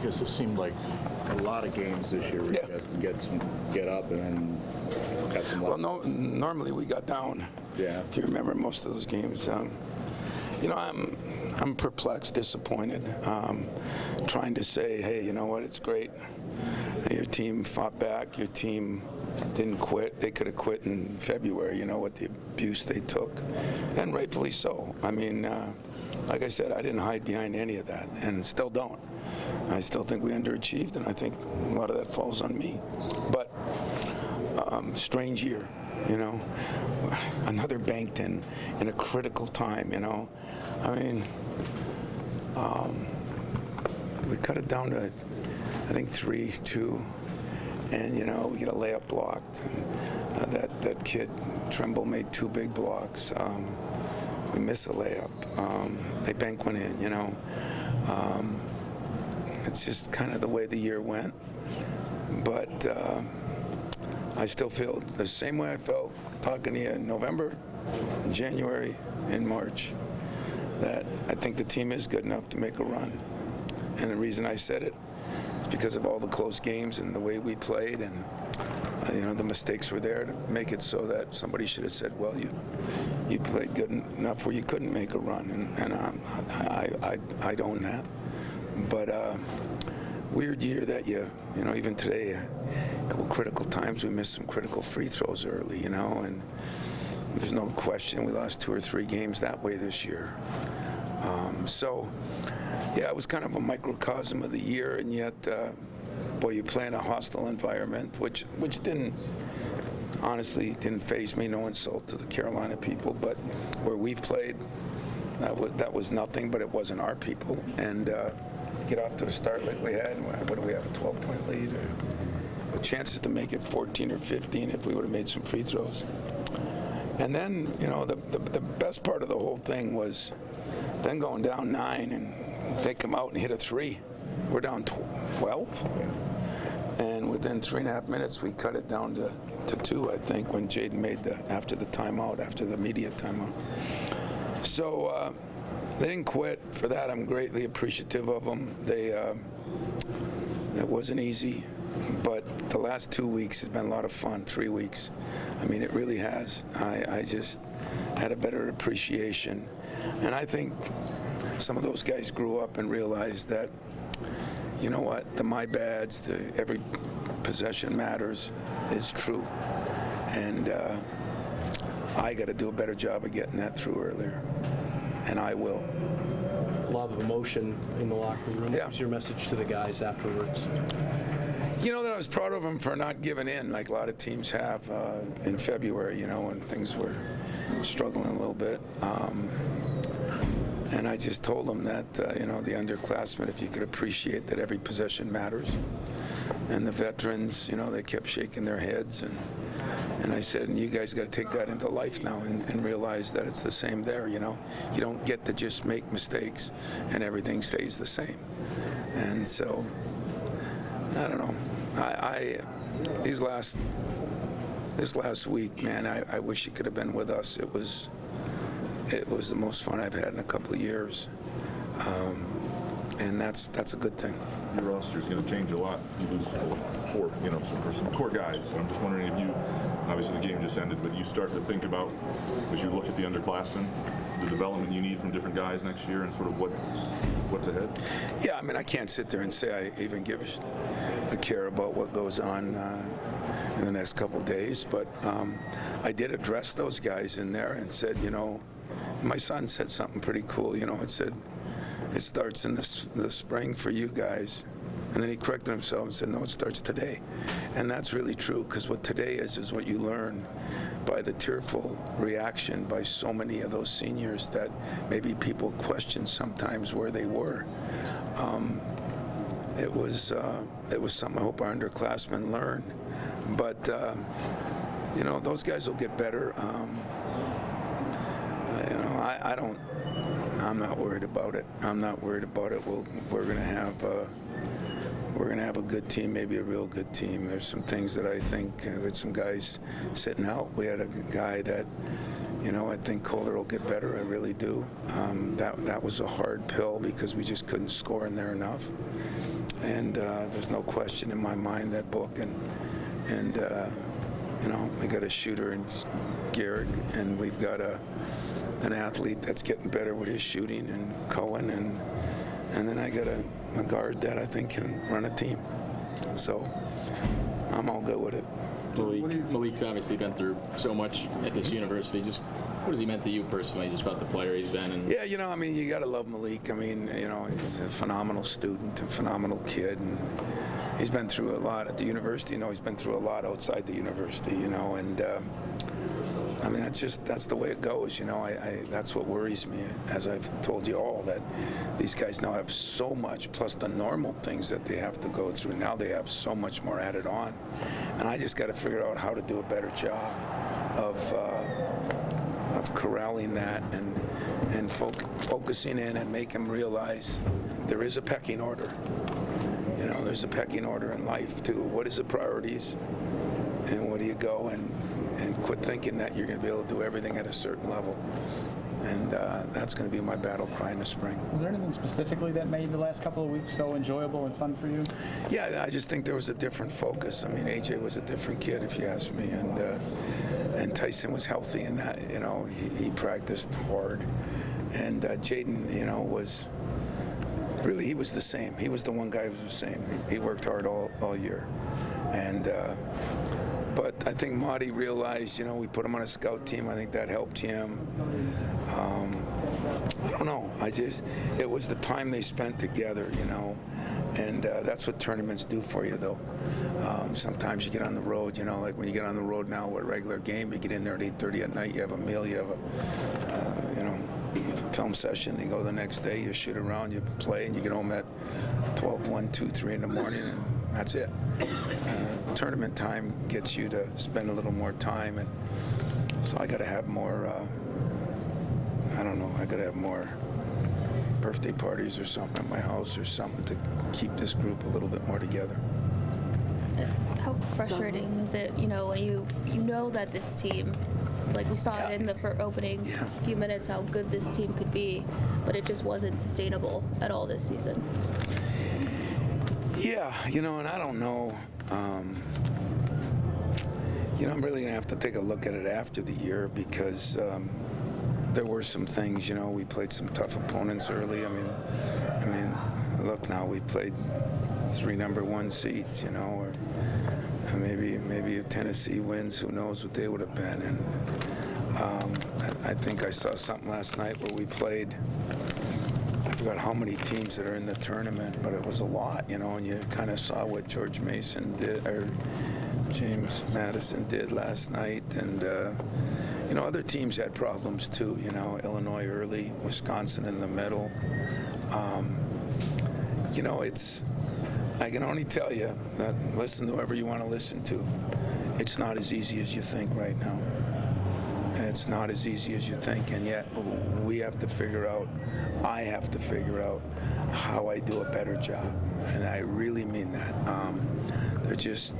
Because it seemed like a lot of games this year. Get up and then got some. Well, normally we got down. Yeah. If you remember most of those games, I'm perplexed, disappointed, trying to say, hey, you know what? It's great. Your team fought back. Your team didn't quit. They could have quit in February. You know, with the abuse they took, and rightfully so. I mean, like I said, I didn't hide behind any of that, and still don't. I still think we underachieved, and I think a lot of that falls on me. But strange year, you know. Another Bankton in a critical time, you know. I mean, we cut it down to, I think, 3-2, and you know we get a layup blocked. And, that kid Tremble made 2 big blocks. We miss a layup. They bank one in, you know. It's just kind of the way the year went. But I still feel the same way I felt talking to you in November, January, and March, that I think the team is good enough to make a run. And the reason I said it is because of all the close games and the way we played, and you know, the mistakes were there to make it so that somebody should have said, well, you played good enough where you couldn't make a run, and I'd own that. But weird year that you know, even today, a couple critical times we missed some critical free throws early, you know, and there's no question we lost 2 or 3 games that way this year. So, yeah, it was kind of a microcosm of the year, and yet, boy, you play in a hostile environment, which honestly didn't faze me. No insult to the Carolina people, but where we've played, that was nothing, but it wasn't our people. And get off to a start like we had, what do we have, a 12-point lead? Or chances to make it 14 or 15 if we would have made some free throws. And then, you know, the best part of the whole thing was then going down 9 and they come out and hit a 3. We're down 12. And within 3.5 minutes, we cut it down to 2, I think, when Jaden made after the media timeout. So they didn't quit. For that, I'm greatly appreciative of them. It wasn't easy, but the last 2 weeks has been a lot of fun. 3 weeks. I mean, it really has. I just had a better appreciation. And I think some of those guys grew up and realized that, you know what, the my bads, the every possession matters is true. And I got to do a better job of getting that through earlier. And I will. A lot of emotion in the locker room. Yeah. What was your message to the guys afterwards? You know, that I was proud of them for not giving in like a lot of teams have in February, you know, when things were struggling a little bit. And I just told them that, you know, the underclassmen, if you could appreciate that every possession matters. And the veterans, you know, they kept shaking their heads. And I said, and you guys got to take that into life now and realize that it's the same there, you know. You don't get to just make mistakes and everything stays the same. And so, I don't know. This last week, man, I wish he could have been with us. It was the most fun I've had in a couple of years. And that's a good thing. Your roster is going to change a lot. You lose 4, you know, some core guys. So I'm just wondering if you, obviously the game just ended, but you start to think about, as you look at the underclassmen, the development you need from different guys next year and sort of what's ahead? Yeah, I mean, I can't sit there and say I even give a care about what goes on in the next couple of days, but I did address those guys in there and said, you know, my son said something pretty cool, you know, it said, it starts in the spring for you guys. And then he corrected himself and said, no, it starts today. And that's really true, because what today is what you learn by the tearful reaction by so many of those seniors that maybe people question sometimes where they were. It was something I hope our underclassmen learn. But, you know, those guys will get better. You know, I'm not worried about it. I'm not worried about it. We're going to have a good team, maybe a real good team. There's some things that I think with some guys sitting out. We had a guy that, you know, I think Kohler will get better. I really do. That was a hard pill because we just couldn't score in there enough. and there's no question in my mind that book. And you know, we got a shooter in Garrick, and we've got an athlete that's getting better with his shooting, and Cohen, and then I got a guard that I think can run a team. So I'm all good with it. Malik's obviously been through so much at this university. Just what has he meant to you personally, just about the player he's been? And Yeah, you know, I mean, you got to love Malik. I mean, you know, he's a phenomenal student, a phenomenal kid, and he's been through a lot at the university. You know, he's been through a lot outside the university, you know, and I mean, that's the way it goes, you know. That's what worries me, as I've told you all, that these guys now have so much, plus the normal things that they have to go through. Now they have so much more added on, and I just got to figure out how to do a better job of corralling that and focusing in and make them realize there is a pecking order. You know, there's a pecking order in life too. What is the priorities, and where do you go, and quit thinking that you're going to be able to do everything at a certain level. And that's going to be my battle cry in the spring. Is there anything specifically that made the last couple of weeks so enjoyable and fun for you? Yeah, I just think there was a different focus. I mean, AJ was a different kid, if you ask me, and Tyson was healthy, and that, you know, he practiced hard, and Jaden, you know, was really, he was the same. He was the one guy who was the same. He worked hard all year, and. But I think Marty realized, you know, we put him on a scout team. I think that helped him. I don't know. It was the time they spent together, you know, and that's what tournaments do for you, though. Sometimes you get on the road, you know, like when you get on the road now with a regular game, you get in there at 8:30 at night, you have a meal, you have a, you know, film session. You go the next day, you shoot around, you play, and you get home at 12, 1, 2, 3 in the morning, and that's it. Tournament time gets you to spend a little more time, and so I got to have more, I don't know, I got to have more birthday parties or something at my house or something to keep this group a little bit more together. How frustrating is it, you know, when you know that this team, like we saw it in the opening few minutes, how good this team could be, but it just wasn't sustainable at all this season? Yeah, you know, and I don't know. You know, I'm really going to have to take a look at it after the year, because there were some things, you know, we played some tough opponents early. I mean, look, now we played 3 number 1 seeds, you know, or maybe if Tennessee wins, who knows what they would have been. And I think I saw something last night where we played, I forgot how many teams that are in the tournament, but it was a lot, you know, and you kind of saw what George Mason did, or James Madison did last night. And, you know, other teams had problems too, you know, Illinois early, Wisconsin in the middle. You know, I can only tell you that, listen to whoever you want to listen to, it's not as easy as you think right now. It's not as easy as you think, and yet we have to figure out, I have to figure out how I do a better job, and I really mean that. They're just,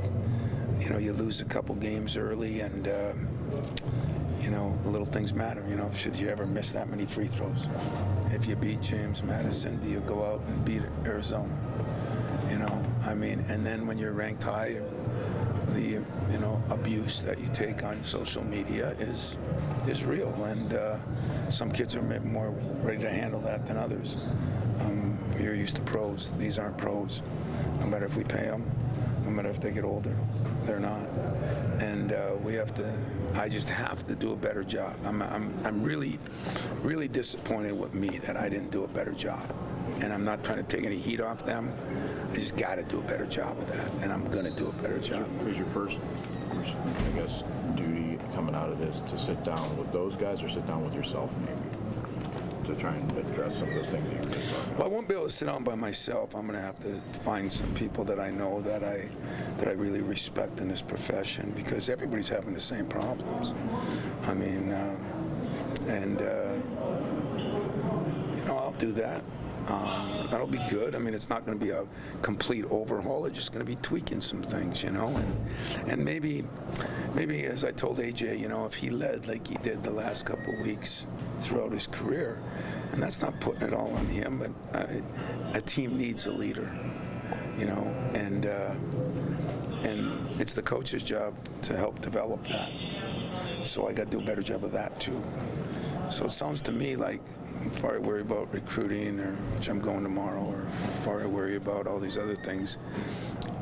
you know, you lose a couple games early, and, you know, the little things matter. You know, should you ever miss that many free throws? If you beat James Madison, do you go out and beat Arizona? You know, I mean, and then when you're ranked high, the, you know, abuse that you take on social media is real, and some kids are maybe more ready to handle that than others. You're used to pros. These aren't pros. No matter if we pay them, no matter if they get older, they're not. And we have to. I just have to do a better job. I'm really, really disappointed with me that I didn't do a better job. And I'm not trying to take any heat off them. I just got to do a better job of that, and I'm going to do a better job. Was your first, I guess, duty coming out of this to sit down with those guys, or sit down with yourself maybe, to try and address some of those things that you were just talking about? Well, I won't be able to sit down by myself. I'm going to have to find some people that I know that I really respect in this profession, because everybody's having the same problems. I mean, you know, I'll do that. That'll be good. I mean, it's not going to be a complete overhaul. It's just going to be tweaking some things, you know, and maybe as I told AJ, you know, if he led like he did the last couple of weeks throughout his career, and that's not putting it all on him, but a team needs a leader. and it's the coach's job to help develop that. So I got to do a better job of that too. So it sounds to me like before I worry about recruiting, or which I'm going tomorrow, or before I worry about all these other things,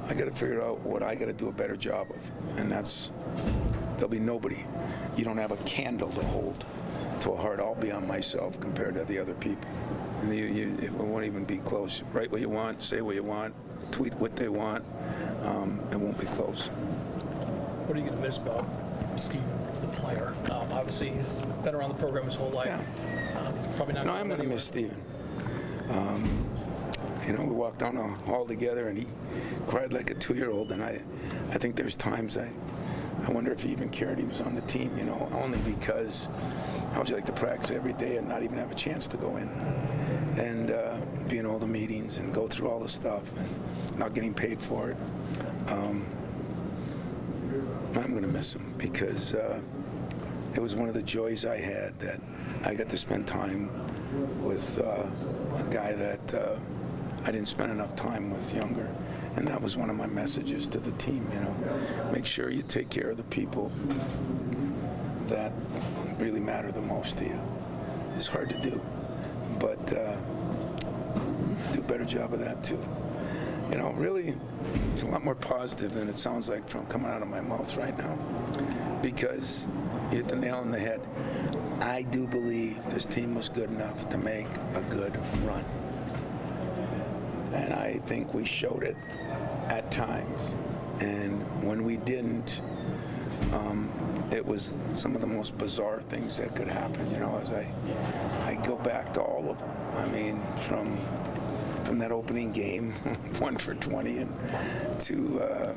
I got to figure out what I got to do a better job of, and there'll be nobody. You don't have a candle to hold to a heart. I'll be on myself compared to the other people, and it won't even be close. Write what you want, say what you want, tweet what they want. It won't be close. What are you going to miss about Steve, the player? Obviously, he's been around the program his whole life. Yeah. Probably not. No, I'm going to miss Steven. We walked down the hall together, and he cried like a 2-year-old. And I think there's times I wonder if he even cared he was on the team. Only because how would you like to practice every day and not even have a chance to go in, and be in all the meetings and go through all the stuff and not getting paid for it. I'm going to miss him because it was one of the joys I had that I got to spend time with a guy that I didn't spend enough time with younger. And that was one of my messages to the team, make sure you take care of the people that really matter the most to you. It's hard to do, but do a better job of that too. Really, it's a lot more positive than it sounds like from coming out of my mouth right now, because you hit the nail on the head. I do believe this team was good enough to make a good run. And I think we showed it at times. And when we didn't, it was some of the most bizarre things that could happen, as I go back to all of them. I mean, from that opening game, 1 for 20, and to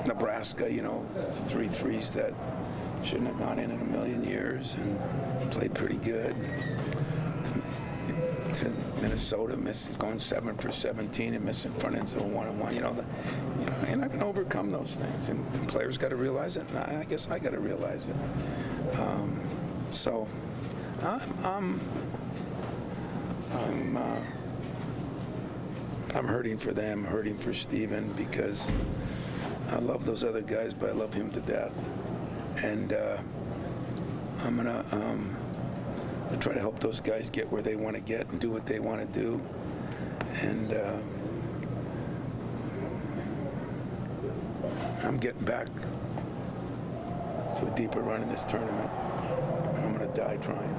Nebraska, 3 threes that shouldn't have gone in a million years and played pretty good. To Minnesota, going 7 for 17 and missing front end zone 1-on-1. And I can overcome those things, and players got to realize it, and I guess I got to realize it. So I'm hurting for them, hurting for Steven, because I love those other guys, but I love him to death. And I'm gonna try to help those guys get where they want to get and do what they want to do. And I'm getting back to a deeper run in this tournament, and I'm going to die trying.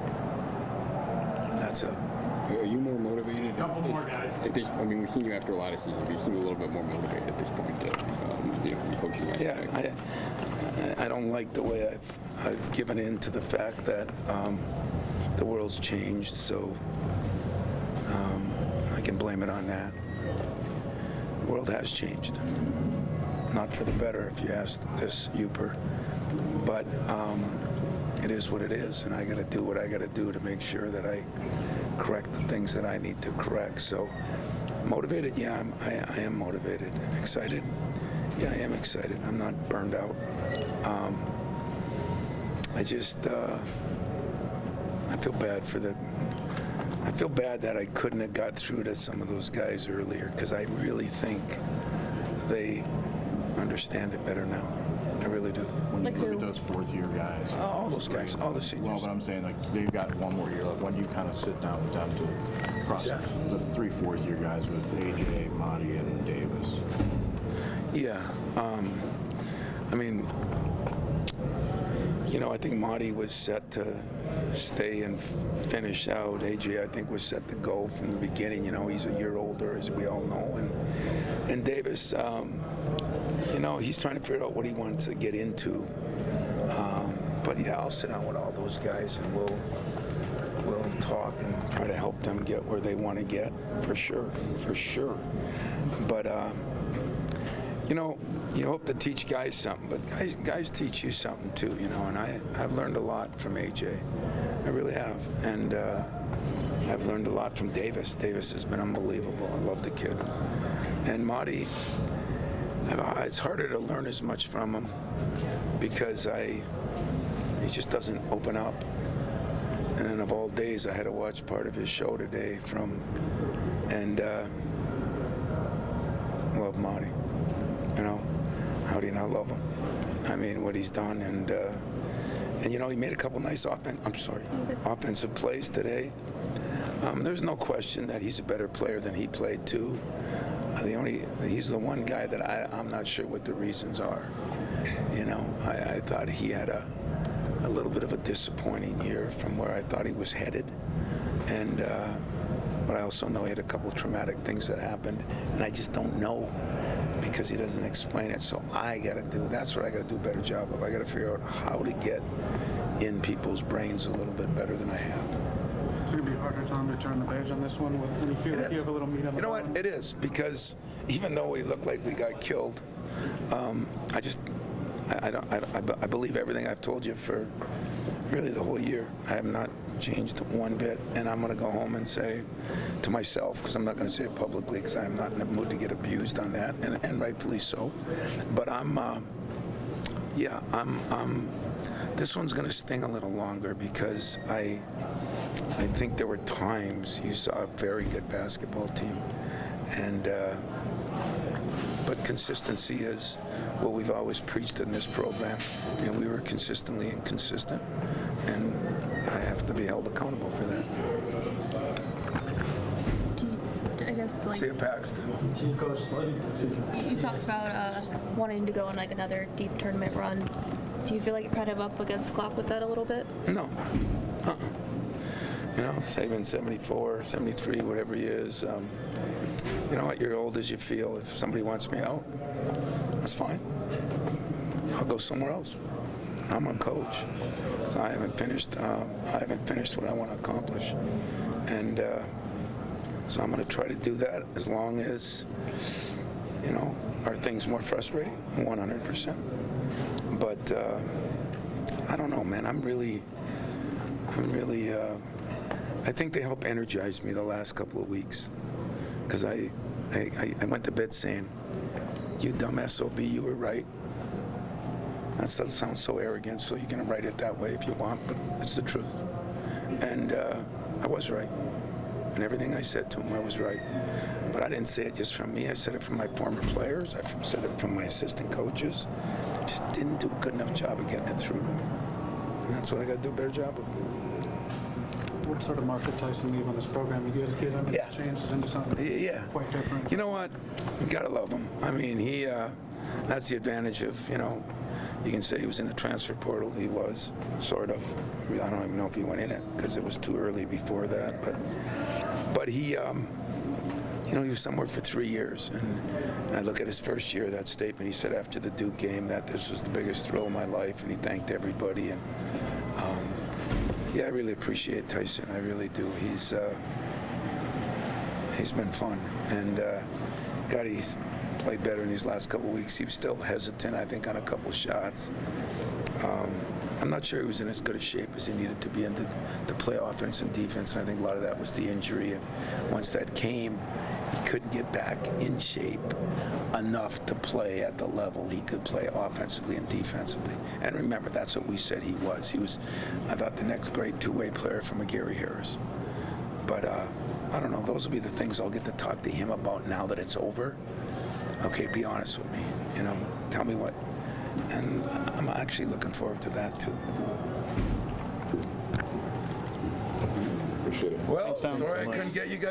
That's it. Are you more motivated? A couple more guys. We've seen you after a lot of seasons. You seem a little bit more motivated at this point, from the coaching aspect. Yeah, I don't like the way I've given in to the fact that the world's changed, so I can blame it on that. The world has changed. Not for the better, if you ask this Uper, but it is what it is, and I got to do what I got to do to make sure that I correct the things that I need to correct. So, motivated? Yeah, I am motivated. Excited? Yeah, I am excited. I'm not burned out. I just, I feel bad that I couldn't have got through to some of those guys earlier, because I really think they understand it better now. I really do. When you look at those fourth-year guys, all those guys, all the seniors. Well, but I'm saying, they've got one more year left. When you kind of sit down with them to process the 3 fourth-year guys with AJ, Monty, and Davis. Yeah. I think Monty was set to stay and finish out. AJ, I think, was set to go from the beginning. He's a year older, as we all know. And Davis, he's trying to figure out what he wants to get into. But yeah, I'll sit down with all those guys, and we'll talk and try to help them get where they want to get, for sure. But you hope to teach guys something, but guys teach you something too, and I've learned a lot from AJ. I really have. And I've learned a lot from Davis. Davis has been unbelievable. I love the kid. And Marty, it's harder to learn as much from him because he just doesn't open up. And then of all days, I had to watch part of his show today love Monty. You know, how do you not love him? I mean, what he's done, and you know, he made a couple nice offensive plays today. There's no question that he's a better player than he played too. He's the one guy that I'm not sure what the reasons are. You know, I thought he had a little bit of a disappointing year from where I thought he was headed, and but I also know he had a couple of traumatic things that happened, and I just don't know because he doesn't explain it. So that's what I got to do a better job of. I got to figure out how to get in people's brains a little bit better than I have. It's going to be harder, Tom, to turn the page on this one when you feel like you have a little meat on the You know bone? what? It is, because even though we look like we got killed, I believe everything I've told you for really the whole year. I have not changed one bit, and I'm going to go home and say to myself, because I'm not going to say it publicly because I'm not in the mood to get abused on that, and rightfully so. But this one's going to sting a little longer because I think there were times you saw a very good basketball team, and but consistency is what we've always preached in this program, and we were consistently inconsistent, and I have to be held accountable for that. I guess like See you, Paxton. you talked about wanting to go on like another deep tournament run. Do you feel like you're kind of up against the clock with that a little bit? No. You know, saving 74, 73, whatever he is. You know what? You're old as you feel. If somebody wants me out, that's fine. I'll go somewhere else. I'm a coach. So I haven't finished what I want to accomplish, and so I'm going to try to do that as long as, you know, are things more frustrating? 100%. But I don't know, man. I think they help energize me the last couple of weeks, because I went to bed saying, "You dumb SOB, you were right." That sounds so arrogant, so you can write it that way if you want, but it's the truth. And I was right. And everything I said to him, I was right. But I didn't say it just from me. I said it from my former players. I said it from my assistant coaches. Just didn't do a good enough job of getting it through to them. And that's what I got to do a better job of. What sort of mark did Tyson leave on this program? You get him and Yeah. it changes into something quite different. You know what? You got to love him. I mean, that's the advantage of, you know, you can say he was in the transfer portal. He was, sort of. I don't even know if he went in it because it was too early before that. But he, you know, he was somewhere for 3 years. And I look at his first year, that statement he said after the Duke game that this was the biggest thrill of my life, and he thanked everybody. And yeah, I really appreciate Tyson. I really do. He's been fun. And God, he's played better in these last couple of weeks. He was still hesitant, I think, on a couple of shots. I'm not sure he was in as good a shape as he needed to be in to play offense and defense, and I think a lot of that was the injury. And once that came, he couldn't get back in shape enough to play at the level he could play offensively and defensively. And remember, that's what we said he was. He was, I thought, the next great two-way player from a Gary Harris. But I don't know. Those will be the things I'll get to talk to him about now that it's over. Okay, be honest with me. You know, tell me what. And I'm actually looking forward to that too. Appreciate it. Well, sorry I couldn't get you guys